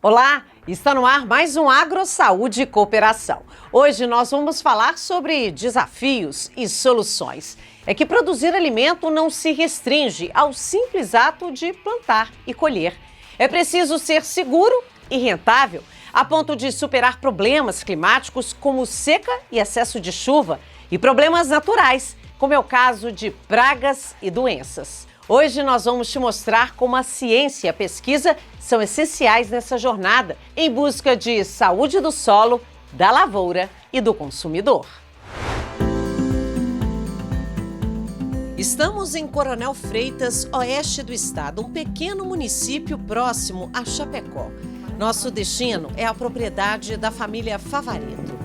Olá, está no ar mais um AgroSaúde e Cooperação. Hoje nós vamos falar sobre desafios e soluções. É que produzir alimento não se restringe ao simples ato de plantar e colher. É preciso ser seguro e rentável, a ponto de superar problemas climáticos como seca e excesso de chuva e problemas naturais, como é o caso de pragas e doenças. Hoje nós vamos te mostrar como a ciência e a pesquisa são essenciais nessa jornada em busca de saúde do solo, da lavoura e do consumidor. Estamos em Coronel Freitas, oeste do estado, um pequeno município próximo a Chapecó. Nosso destino é a propriedade da família Favaretto.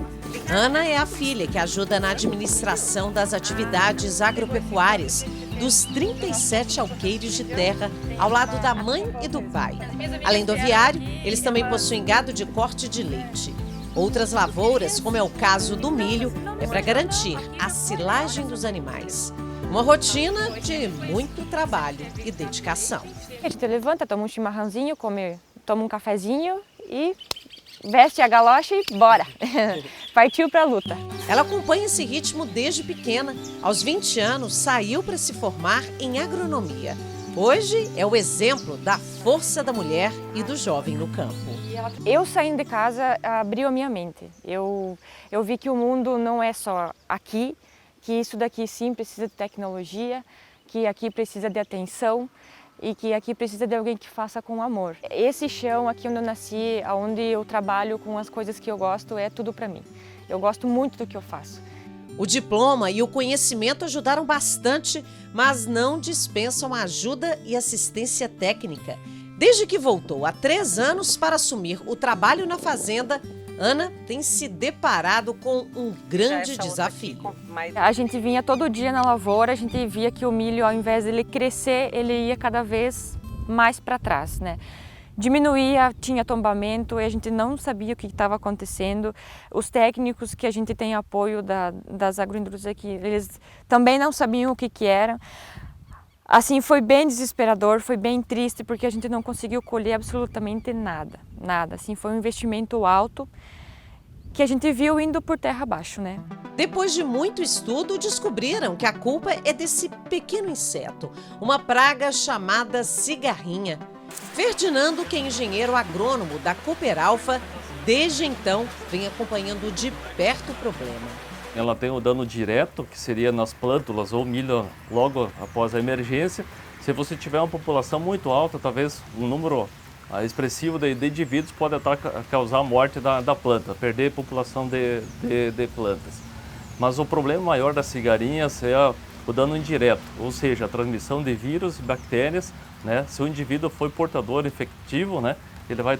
Ana é a filha que ajuda na administração das atividades agropecuárias dos 37 alqueires de terra ao lado da mãe e do pai. Além do aviário, eles também possuem gado de corte de leite. Outras lavouras, como é o caso do milho, é para garantir a silagem dos animais. Uma rotina de muito trabalho e dedicação. A gente levanta, toma um chimarrãozinho, toma um cafezinho e veste a galocha e bora! Partiu para a luta. Ela acompanha esse ritmo desde pequena. Aos 20 anos, saiu para se formar em agronomia. Hoje é o exemplo da força da mulher e do jovem no campo. Eu saindo de casa abriu a minha mente. Eu vi que o mundo não é só aqui, que isso daqui sim precisa de tecnologia, que aqui precisa de atenção e que aqui precisa de alguém que faça com amor. Esse chão aqui onde eu nasci, onde eu trabalho com as coisas que eu gosto, é tudo para mim. Eu gosto muito do que eu faço. O diploma e o conhecimento ajudaram bastante, mas não dispensam ajuda e assistência técnica. Desde que voltou há 3 anos para assumir o trabalho na fazenda, Ana tem se deparado com um grande desafio. A gente vinha todo dia na lavoura, a gente via que o milho, ao invés dele crescer, ele ia cada vez mais para trás, né? Diminuía, tinha tombamento e a gente não sabia o que estava acontecendo. Os técnicos que a gente tem apoio das agroindústrias aqui, eles também não sabiam o que era. Assim, foi bem desesperador, foi bem triste, porque a gente não conseguiu colher absolutamente nada, nada. Assim, foi um investimento alto que a gente viu indo por terra abaixo, né? Depois de muito estudo, descobriram que a culpa é desse pequeno inseto, uma praga chamada cigarrinha. Ferdinando, que é engenheiro agrônomo da Cooperalfa, desde então vem acompanhando de perto o problema. Ela tem o dano direto, que seria nas plântulas ou milho logo após a emergência. Se você tiver uma população muito alta, talvez um número expressivo de indivíduos pode até causar a morte da planta, perder a população de plantas. Mas o problema maior das cigarrinhas é o dano indireto, ou seja, a transmissão de vírus e bactérias, né? Se o indivíduo for portador efetivo, né, ele vai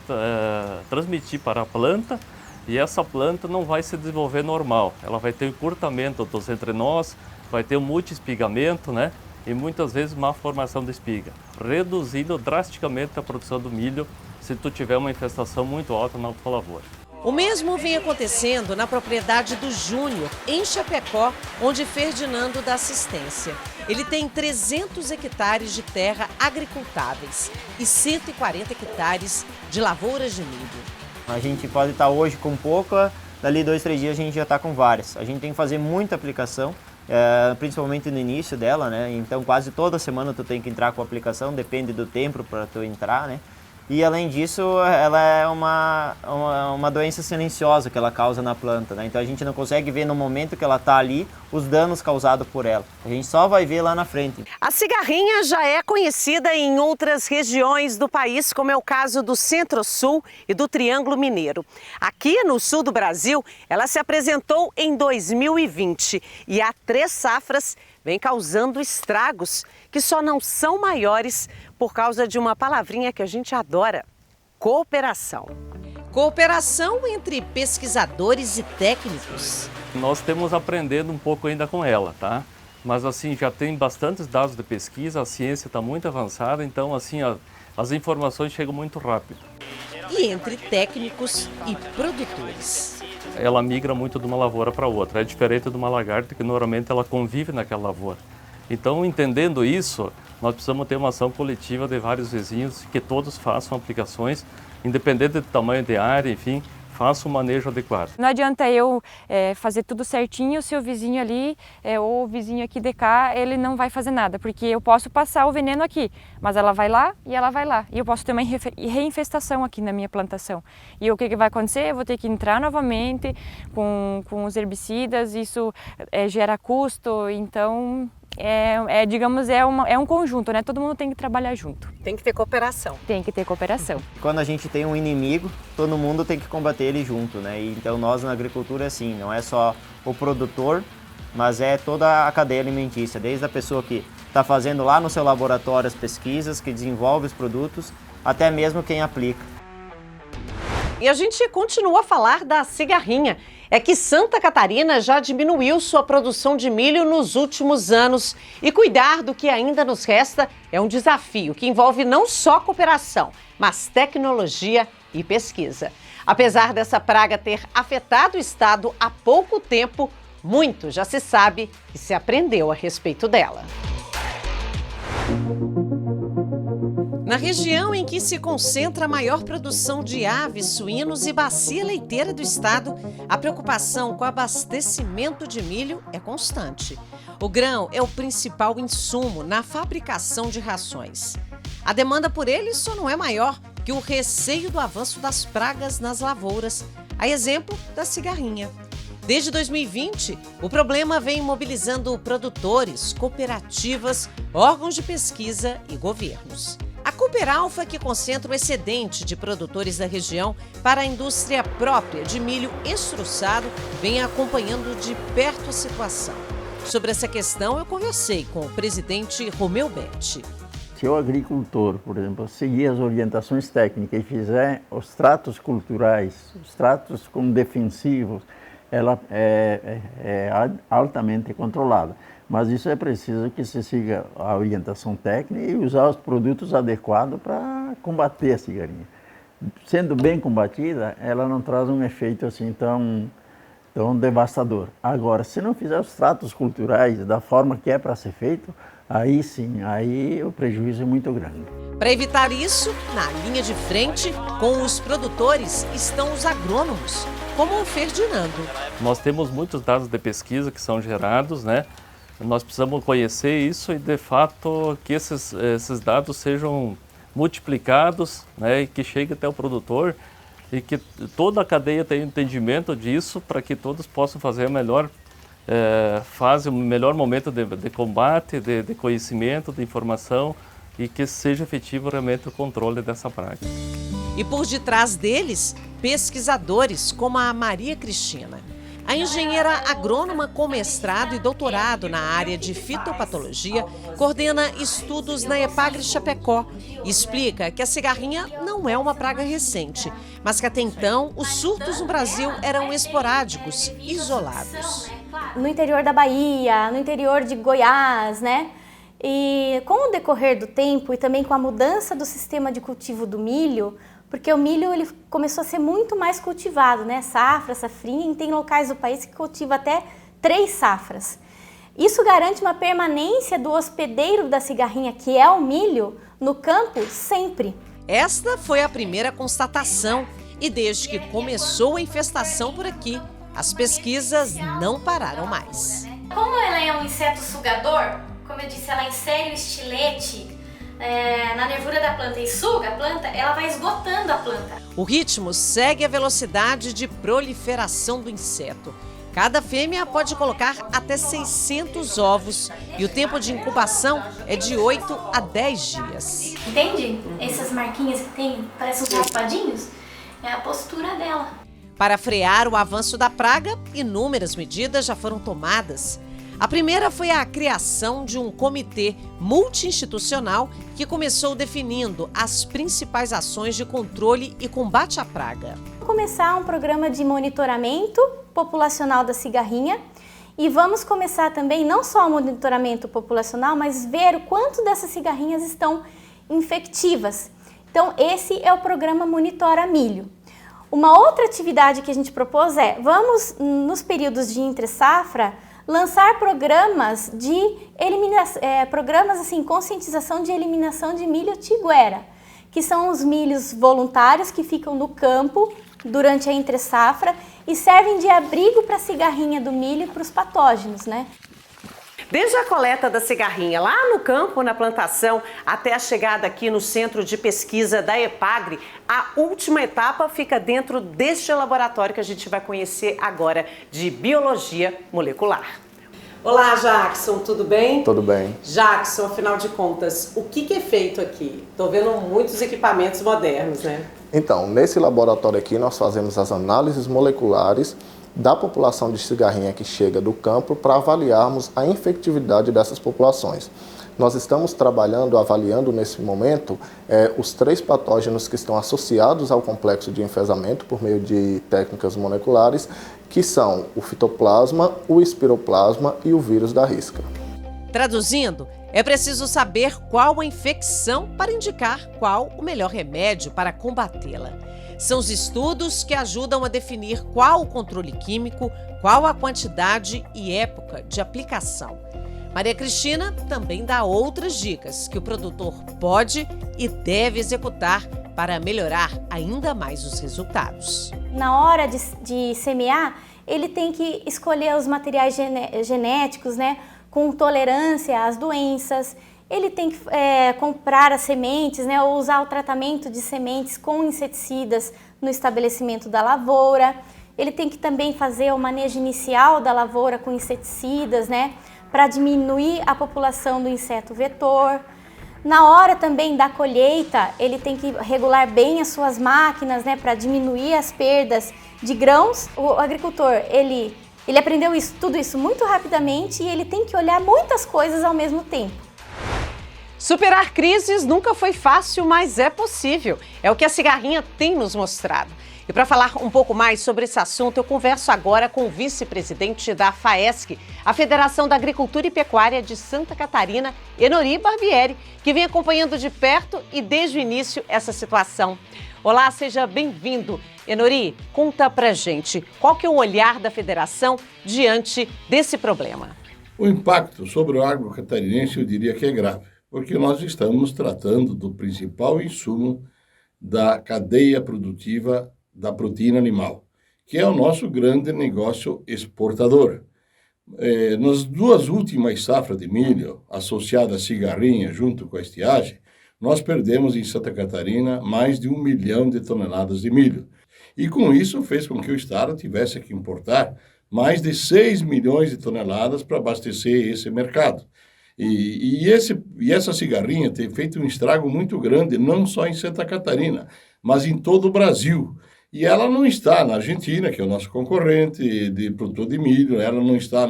transmitir para a planta e essa planta não vai se desenvolver normal. Ela vai ter encurtamento dos entrenós, vai ter um multi-espigamento, né, e muitas vezes má formação de espiga, reduzindo drasticamente a produção do milho se tu tiver uma infestação muito alta na tua lavoura. O mesmo vem acontecendo na propriedade do Júnior, em Chapecó, onde Ferdinando dá assistência. Ele tem 300 hectares de terra agricultáveis e 140 hectares de lavouras de milho. A gente pode estar hoje com pouca, dali 2, 3 dias a gente já está com várias. A gente tem que fazer muita aplicação, principalmente no início dela, né? Então quase toda semana tu tem que entrar com a aplicação, depende do tempo para tu entrar, né? E além disso, ela é uma doença silenciosa que ela causa na planta, né? Então a gente não consegue ver no momento que ela está ali os danos causados por ela. A gente só vai ver lá na frente. A cigarrinha já é conhecida em outras regiões do país, como é o caso do Centro-Sul e do Triângulo Mineiro. Aqui no sul do Brasil, ela se apresentou em 2020 e há 3 safras vem causando estragos que só não são maiores por causa de uma palavrinha que a gente adora: cooperação. Cooperação entre pesquisadores e técnicos. Nós estamos aprendendo um pouco ainda com ela, tá? Mas assim, já tem bastantes dados de pesquisa, a ciência está muito avançada, então assim, as informações chegam muito rápido. E entre técnicos e produtores. Ela migra muito de uma lavoura para outra, é diferente de uma lagarta que normalmente ela convive naquela lavoura. Então, entendendo isso, nós precisamos ter uma ação coletiva de vários vizinhos, que todos façam aplicações independente do tamanho de área, enfim, faça o manejo adequado. Não adianta eu fazer tudo certinho se o vizinho ali ou o vizinho aqui de cá, ele não vai fazer nada, porque eu posso passar o veneno aqui, mas ela vai lá e ela vai lá. E eu posso ter uma reinfestação aqui na minha plantação. E o que vai acontecer? Eu vou ter que entrar novamente com os herbicidas, isso gera custo, então... digamos, é um conjunto, né? Todo mundo tem que trabalhar junto. Tem que ter cooperação. Tem que ter cooperação. Quando a gente tem um inimigo, todo mundo tem que combater ele junto, né? E então nós na agricultura, assim, não é só o produtor, mas é toda a cadeia alimentícia, desde a pessoa que está fazendo lá no seu laboratório as pesquisas, que desenvolve os produtos, até mesmo quem aplica. E a gente continua a falar da cigarrinha. É que Santa Catarina já diminuiu sua produção de milho nos últimos anos. E cuidar do que ainda nos resta é um desafio que envolve não só cooperação, mas tecnologia e pesquisa. Apesar dessa praga ter afetado o estado há pouco tempo, muito já se sabe e se aprendeu a respeito dela. Na região em que se concentra a maior produção de aves, suínos e bacia leiteira do estado, a preocupação com o abastecimento de milho é constante. O grão é o principal insumo na fabricação de rações. A demanda por ele só não é maior que o receio do avanço das pragas nas lavouras, a exemplo da cigarrinha. Desde 2020, o problema vem mobilizando produtores, cooperativas, órgãos de pesquisa e governos. A Cooperalfa, que concentra o excedente de produtores da região para a indústria própria de milho estruçado, vem acompanhando de perto a situação. Sobre essa questão, eu conversei com o presidente Romeu Betti. Se o agricultor, por exemplo, seguir as orientações técnicas e fizer os tratos culturais, os tratos como defensivos, ela é altamente controlada. Mas isso é preciso que se siga a orientação técnica e usar os produtos adequados para combater a cigarrinha. Sendo bem combatida, ela não traz um efeito assim tão devastador. Agora, se não fizer os tratos culturais da forma que é para ser feito, aí sim, aí o prejuízo é muito grande. Para evitar isso, na linha de frente, com os produtores, estão os agrônomos, como o Ferdinando. Nós temos muitos dados de pesquisa que são gerados, né? Nós precisamos conhecer isso e, de fato, que esses dados sejam multiplicados, né, e que chegue até o produtor e que toda a cadeia tenha entendimento disso para que todos possam fazer a melhor fase, o melhor momento de combate, de conhecimento, de informação e que seja efetivo realmente o controle dessa praga. E por detrás deles, pesquisadores como a Maria Cristina. A engenheira agrônoma com mestrado e doutorado na área de fitopatologia coordena estudos na Epagre Chapecó e explica que a cigarrinha não é uma praga recente, mas que até então os surtos no Brasil eram esporádicos, isolados. No interior da Bahia, no interior de Goiás, né? E com o decorrer do tempo e também com a mudança do sistema de cultivo do milho, porque o milho ele começou a ser muito mais cultivado, né? Safra, safrinha, e tem locais do país que cultiva até 3 safras. Isso garante uma permanência do hospedeiro da cigarrinha, que é o milho, no campo sempre. Esta foi a primeira constatação e desde que começou a infestação por aqui, as pesquisas não pararam mais. Como ela é um inseto sugador, como eu disse, ela insere o estilete na nervura da planta e suga a planta, ela vai esgotando a planta. O ritmo segue a velocidade de proliferação do inseto. Cada fêmea pode colocar até 600 ovos e o tempo de incubação é de 8 a 10 dias. Entende? Essas marquinhas que tem, parecem uns raspadinhos, é a postura dela. Para frear o avanço da praga, inúmeras medidas já foram tomadas. A primeira foi a criação de um comitê multi-institucional que começou definindo as principais ações de controle e combate à praga. Vamos começar um programa de monitoramento populacional da cigarrinha e vamos começar também não só o monitoramento populacional, mas ver o quanto dessas cigarrinhas estão infectivas. Então esse é o programa Monitora Milho. Uma outra atividade que a gente propôs vamos nos períodos de entre-safra lançar programas de conscientização de eliminação de milho tiguera, que são os milhos voluntários que ficam no campo durante a entre-safra e servem de abrigo para a cigarrinha do milho e para os patógenos, né? Desde a coleta da cigarrinha lá no campo, na plantação, até a chegada aqui no Centro de Pesquisa da EPAGRE, a última etapa fica dentro deste laboratório que a gente vai conhecer agora, de Biologia Molecular. Olá, Jackson, tudo bem? Tudo bem. Jackson, afinal de contas, o que é feito aqui? Estou vendo muitos equipamentos modernos, né? Então, nesse laboratório aqui nós fazemos as análises moleculares da população de cigarrinha que chega do campo para avaliarmos a infectividade dessas populações. Nós estamos avaliando nesse momento os 3 patógenos que estão associados ao complexo de enfesamento por meio de técnicas moleculares, que são o fitoplasma, o espiroplasma e o vírus da risca. Traduzindo, é preciso saber qual a infecção para indicar qual o melhor remédio para combatê-la. São os estudos que ajudam a definir qual o controle químico, qual a quantidade e época de aplicação. Maria Cristina também dá outras dicas que o produtor pode e deve executar para melhorar ainda mais os resultados. Na hora de semear, ele tem que escolher os materiais genéticos, né, com tolerância às doenças. Ele tem que comprar as sementes, né, ou usar o tratamento de sementes com inseticidas no estabelecimento da lavoura. Ele tem que também fazer o manejo inicial da lavoura com inseticidas, né, para diminuir a população do inseto vetor. Na hora também da colheita, ele tem que regular bem as suas máquinas, né, para diminuir as perdas de grãos. O agricultor, ele aprendeu tudo isso muito rapidamente e ele tem que olhar muitas coisas ao mesmo tempo. Superar crises nunca foi fácil, mas é possível. É o que a cigarrinha tem nos mostrado. E para falar um pouco mais sobre esse assunto, eu converso agora com o vice-presidente da FAESC, a Federação da Agricultura e Pecuária de Santa Catarina, Enori Barbieri, que vem acompanhando de perto e desde o início essa situação. Olá, seja bem-vindo. Enori, conta pra gente, qual que é o olhar da federação diante desse problema? O impacto sobre o agro catarinense eu diria que é grave, porque nós estamos tratando do principal insumo da cadeia produtiva da proteína animal, que é o nosso grande negócio exportador. Nas 2 últimas safras de milho, associadas à cigarrinha junto com a estiagem, nós perdemos em Santa Catarina mais de 1 milhão de toneladas de milho. E com isso fez com que o Estado tivesse que importar mais de 6 milhões de toneladas para abastecer esse mercado. E essa cigarrinha tem feito um estrago muito grande, não só em Santa Catarina, mas em todo o Brasil. E ela não está na Argentina, que é o nosso concorrente de produtor de milho, ela não está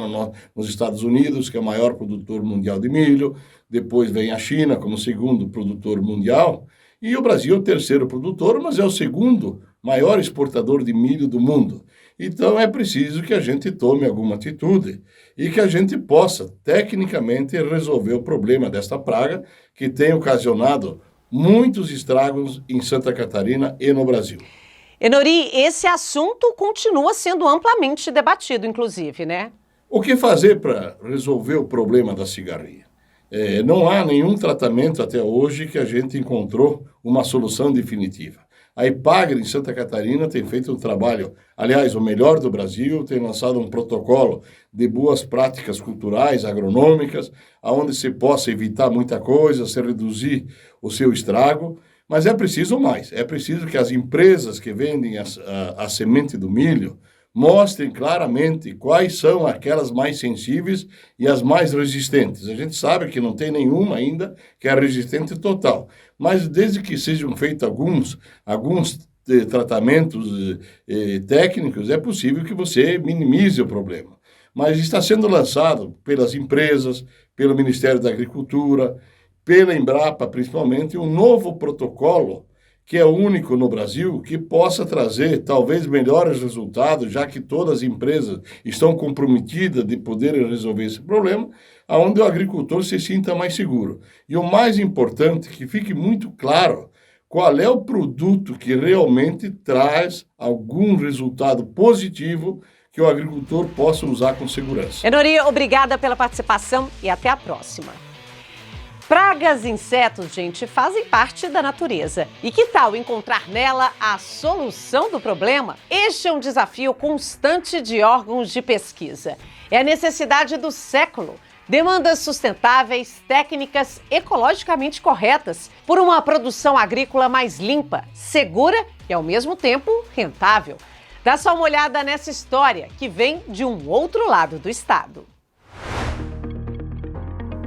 nos Estados Unidos, que é o maior produtor mundial de milho, depois vem a China como segundo produtor mundial, e o Brasil é o 3º produtor, mas é o 2º maior exportador de milho do mundo. Então é preciso que a gente tome alguma atitude e que a gente possa, tecnicamente, resolver o problema desta praga que tem ocasionado muitos estragos em Santa Catarina e no Brasil. Enori, esse assunto continua sendo amplamente debatido, inclusive, né? O que fazer para resolver o problema da cigarrinha? Não há nenhum tratamento até hoje que a gente encontrou uma solução definitiva. A EPAGRE em Santa Catarina tem feito um trabalho, aliás, o melhor do Brasil, tem lançado um protocolo de boas práticas culturais, agronômicas, onde se possa evitar muita coisa, se reduzir o seu estrago, mas é preciso mais. É preciso que as empresas que vendem a semente do milho mostrem claramente quais são aquelas mais sensíveis e as mais resistentes. A gente sabe que não tem nenhuma ainda que é resistente total, mas desde que sejam feitos alguns tratamentos técnicos, é possível que você minimize o problema. Mas está sendo lançado pelas empresas, pelo Ministério da Agricultura, pela Embrapa principalmente, um novo protocolo que é único no Brasil, que possa trazer talvez melhores resultados, já que todas as empresas estão comprometidas de poderem resolver esse problema, onde o agricultor se sinta mais seguro. E o mais importante, que fique muito claro qual é o produto que realmente traz algum resultado positivo que o agricultor possa usar com segurança. Enori, obrigada pela participação e até a próxima. Pragas e insetos, gente, fazem parte da natureza. E que tal encontrar nela a solução do problema? Este é um desafio constante de órgãos de pesquisa. É a necessidade do século. Demandas sustentáveis, técnicas ecologicamente corretas, por uma produção agrícola mais limpa, segura e, ao mesmo tempo, rentável. Dá só uma olhada nessa história, que vem de um outro lado do estado.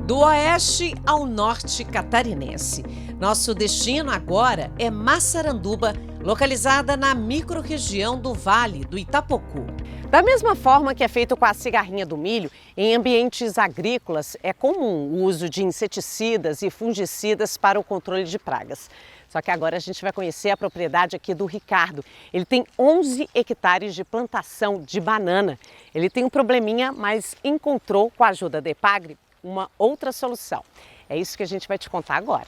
Do oeste ao norte catarinense. Nosso destino agora é Massaranduba, localizada na microrregião do Vale do Itapocu. Da mesma forma que é feito com a cigarrinha do milho, em ambientes agrícolas é comum o uso de inseticidas e fungicidas para o controle de pragas. Só que agora a gente vai conhecer a propriedade aqui do Ricardo. Ele tem 11 hectares de plantação de banana. Ele tem um probleminha, mas encontrou, com a ajuda da Epagri, uma outra solução. É isso que a gente vai te contar agora.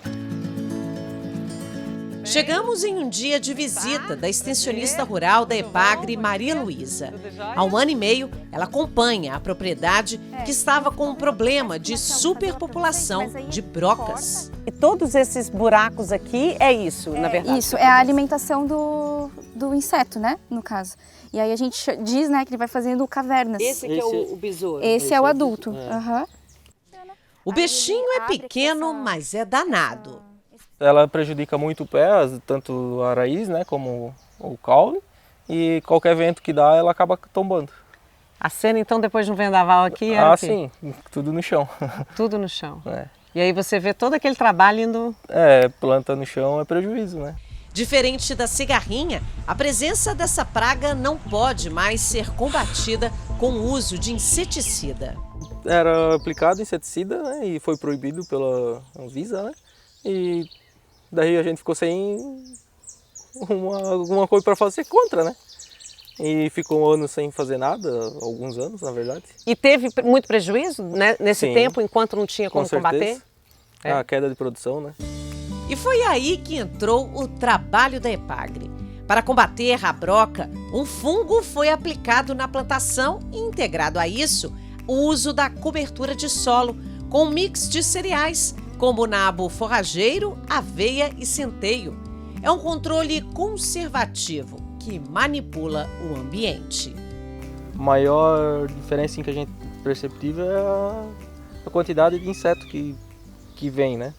Chegamos em um dia de visita da extensionista rural da Epagri, Maria Luísa. Há 1 ano e meio, ela acompanha a propriedade que estava com um problema de superpopulação de brocas. E todos esses buracos aqui é isso, na verdade? Isso, é a alimentação do inseto, né, no caso. E aí a gente diz, né, que ele vai fazendo cavernas. Esse aqui é o besouro? Esse é o adulto. Uhum. O bichinho é pequeno, mas é danado. Ela prejudica muito o pé, tanto a raiz, né, como o caule, e qualquer vento que dá, ela acaba tombando. A cena, então, depois de um vendaval aqui era sim, tudo no chão. Tudo no chão. É. E aí você vê todo aquele trabalho indo... Planta no chão é prejuízo, né? Diferente da cigarrinha, a presença dessa praga não pode mais ser combatida com o uso de inseticida. Era aplicado inseticida, né, e foi proibido pela Anvisa, né? E daí a gente ficou sem alguma coisa para fazer contra, né? E ficou anos sem fazer nada, alguns anos, na verdade. E teve muito prejuízo, né, nesse Sim, tempo, enquanto não tinha como combater? A queda de produção, né? E foi aí que entrou o trabalho da Epagri. Para combater a broca, um fungo foi aplicado na plantação e, integrado a isso, o uso da cobertura de solo, com um mix de cereais, como nabo forrageiro, aveia e centeio. É um controle conservativo que manipula o ambiente. A maior diferença que a gente perceptível é a quantidade de inseto que vem, né?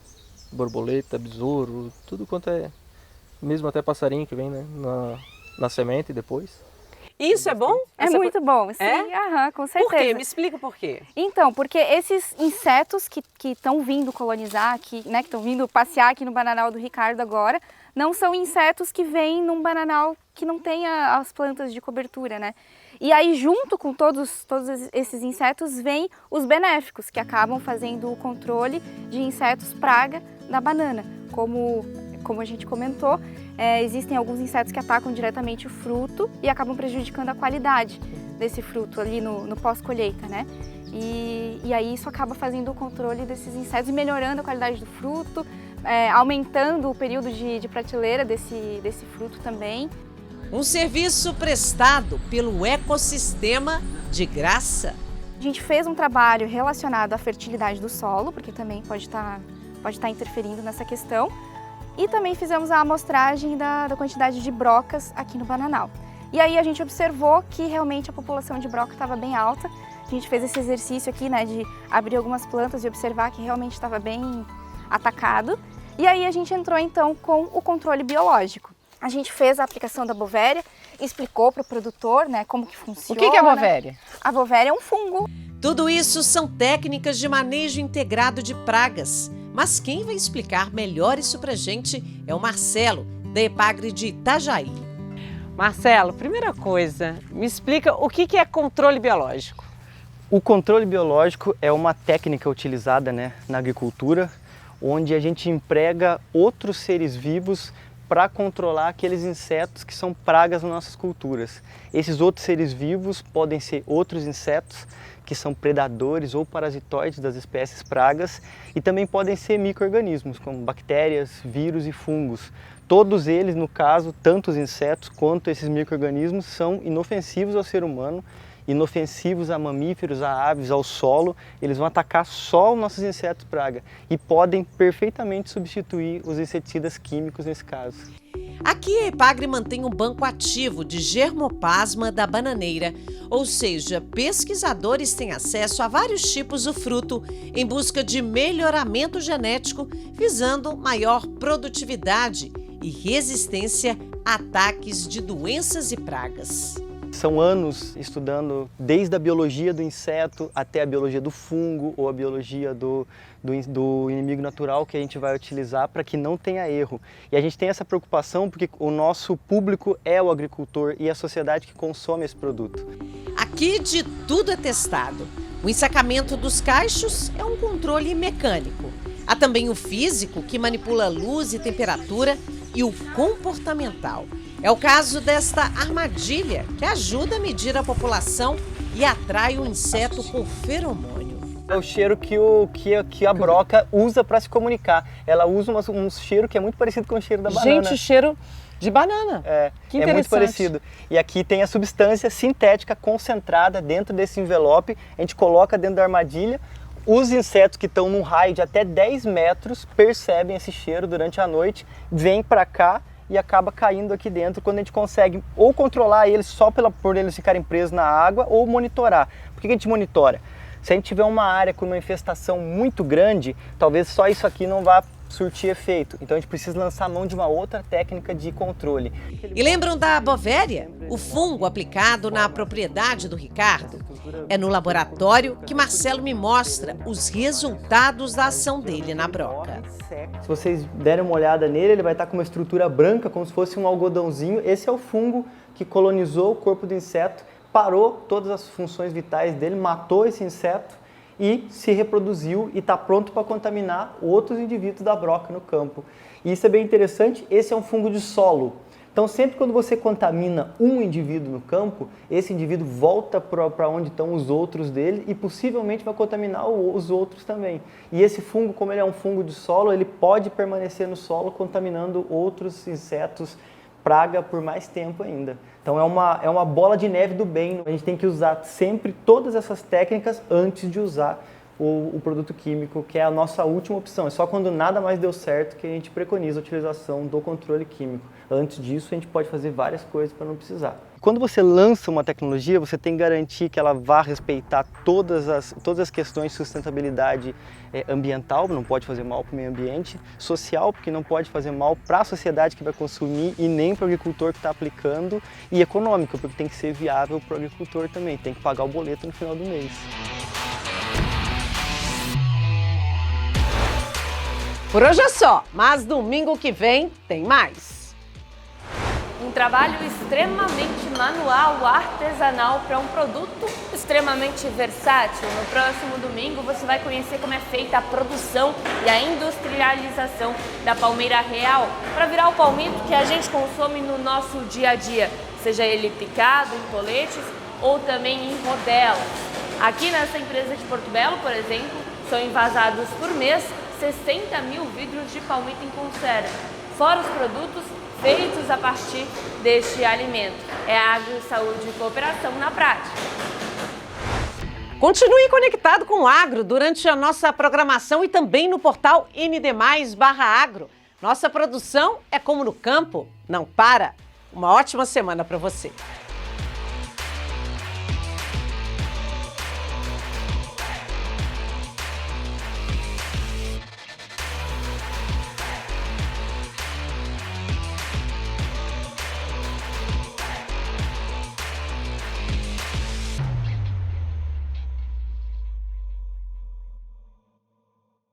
Borboleta, besouro, tudo quanto é, mesmo até passarinho que vem, né? Na semente depois. Isso é bom? É muito bom, sim, com certeza. Por quê? Me explica por quê. Então, porque esses insetos que estão vindo colonizar aqui, né, que estão vindo passear aqui no bananal do Ricardo agora, não são insetos que vêm num bananal que não tenha as plantas de cobertura, né? E aí, junto com todos esses insetos, vêm os benéficos, que acabam fazendo o controle de insetos praga da banana. Como a gente comentou, existem alguns insetos que atacam diretamente o fruto e acabam prejudicando a qualidade desse fruto ali no pós-colheita, né? E aí isso acaba fazendo o controle desses insetos e melhorando a qualidade do fruto, aumentando o período de prateleira desse fruto também. Um serviço prestado pelo ecossistema de graça. A gente fez um trabalho relacionado à fertilidade do solo, porque também pode estar interferindo nessa questão. E também fizemos a amostragem da quantidade de brocas aqui no bananal. E aí a gente observou que realmente a população de broca estava bem alta. A gente fez esse exercício aqui, né, de abrir algumas plantas e observar que realmente estava bem atacado. E aí a gente entrou então com o controle biológico. A gente fez a aplicação da Bovéria, explicou para o produtor, né, como que funciona. O que é a Bovéria? A Bovéria é um fungo. Tudo isso são técnicas de manejo integrado de pragas. Mas quem vai explicar melhor isso pra gente é o Marcelo, da Epagri de Itajaí. Marcelo, primeira coisa, me explica o que é controle biológico. O controle biológico é uma técnica utilizada, né, na agricultura, onde a gente emprega outros seres vivos para controlar aqueles insetos que são pragas nas nossas culturas. Esses outros seres vivos podem ser outros insetos que são predadores ou parasitoides das espécies pragas e também podem ser micro-organismos, como bactérias, vírus e fungos. Todos eles, no caso, tanto os insetos quanto esses micro-organismos, são inofensivos ao ser humano inofensivos a mamíferos, a aves, ao solo, eles vão atacar só os nossos insetos praga e podem perfeitamente substituir os inseticidas químicos nesse caso. Aqui a Epagre mantém um banco ativo de germoplasma da bananeira, ou seja, pesquisadores têm acesso a vários tipos do fruto em busca de melhoramento genético, visando maior produtividade e resistência a ataques de doenças e pragas. São anos estudando desde a biologia do inseto até a biologia do fungo ou a biologia do inimigo natural que a gente vai utilizar para que não tenha erro. E a gente tem essa preocupação porque o nosso público é o agricultor e a sociedade que consome esse produto. Aqui de tudo é testado. O ensacamento dos cachos é um controle mecânico. Há também o físico, que manipula luz e temperatura, e o comportamental. É o caso desta armadilha, que ajuda a medir a população e atrai o inseto por feromônio. É o cheiro que a broca usa para se comunicar. Ela usa um cheiro que é muito parecido com o cheiro da banana. Gente, o cheiro de banana. É muito parecido. E aqui tem a substância sintética concentrada dentro desse envelope. A gente coloca dentro da armadilha. Os insetos que estão num raio de até 10 metros percebem esse cheiro durante a noite, vêm para cá e acaba caindo aqui dentro, quando a gente consegue ou controlar eles só por eles ficarem presos na água ou monitorar. Por que a gente monitora? Se a gente tiver uma área com uma infestação muito grande, talvez só isso aqui não vá surtir efeito. Então a gente precisa lançar a mão de uma outra técnica de controle. E lembram da bovéria? O fungo aplicado na propriedade do Ricardo? É no laboratório que Marcelo me mostra os resultados da ação dele na broca. Se vocês derem uma olhada nele, ele vai estar com uma estrutura branca, como se fosse um algodãozinho. Esse é o fungo que colonizou o corpo do inseto, parou todas as funções vitais dele, matou esse inseto e se reproduziu e está pronto para contaminar outros indivíduos da broca no campo. E isso é bem interessante, esse é um fungo de solo. Então sempre quando você contamina um indivíduo no campo, esse indivíduo volta para onde estão os outros dele e possivelmente vai contaminar os outros também. E esse fungo, como ele é um fungo de solo, ele pode permanecer no solo contaminando outros insetos, praga por mais tempo ainda. Então é uma bola de neve do bem. A gente tem que usar sempre todas essas técnicas antes de usar o produto químico, que é a nossa última opção. É só quando nada mais deu certo que a gente preconiza a utilização do controle químico. Antes disso, a gente pode fazer várias coisas para não precisar. Quando você lança uma tecnologia, você tem que garantir que ela vá respeitar todas as questões de sustentabilidade ambiental, não pode fazer mal para o meio ambiente, social, porque não pode fazer mal para a sociedade que vai consumir e nem para o agricultor que está aplicando, e econômico, porque tem que ser viável para o agricultor também, tem que pagar o boleto no final do mês. Por hoje é só, mas domingo que vem tem mais. Um trabalho extremamente manual, artesanal, para um produto extremamente versátil. No próximo domingo você vai conhecer como é feita a produção e a industrialização da palmeira real, para virar o palmito que a gente consome no nosso dia a dia, seja ele picado, em toletes ou também em rodelas. Aqui nessa empresa de Porto Belo, por exemplo, são envasados por mês 60 mil vidros de palmito em conserva, fora os produtos feitos a partir deste alimento. É a Agro, Saúde e Cooperação na prática. Continue conectado com o Agro durante a nossa programação e também no portal ND+/Agro. Nossa produção é como no campo, não para. Uma ótima semana para você.